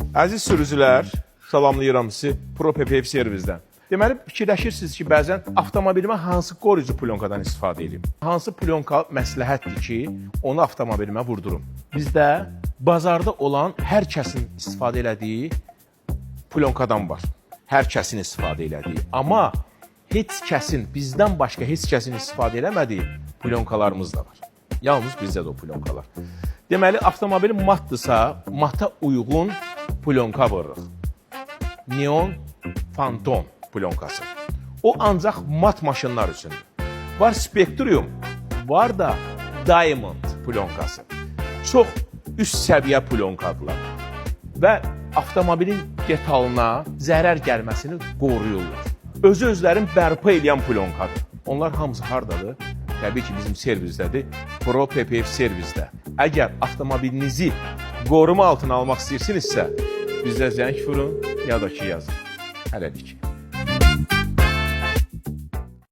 Əziz sürücülər, salamlayıram sizi Pro PPF servizdən. Deməli, fikirləşirsiniz ki, bəzən avtomobilimə hansı qoruyucu plyonkadan istifadə edeyim? Hansı plyonka məsləhətdir ki, onu avtomobilimə vurdurum? Bizdə bazarda olan hər kəsin istifadə elədiyi plyonkadan var. Hər kəsin istifadə elədiyi. Amma heç kəsin, bizdən başqa heç kəsin istifadə eləmədiyi plyonkalarımız da var. Yalnız bizdə də o plyonkalar. Deməli, avtomobil matdırsa, mata uyğun plyonka vururuq. Neon Phantom plyonkası. O ancaq mat maşınlar üçündür. Var Spectrum, var da Diamond plyonkası. Çox üst səviyyə plyonkadılar. Və avtomobilin detalına zərər gəlməsini qoruyurlar. Özlərin bərpa edən plyonkadır. Onlar hamısı hardadır? Təbii ki, bizim servizdədir. Pro PPF servizdə. Əgər avtomobilinizi qoruma altına almaq istəyirsinizsə, bizdə zəng vurun, ya da ki yazın. Hələlik.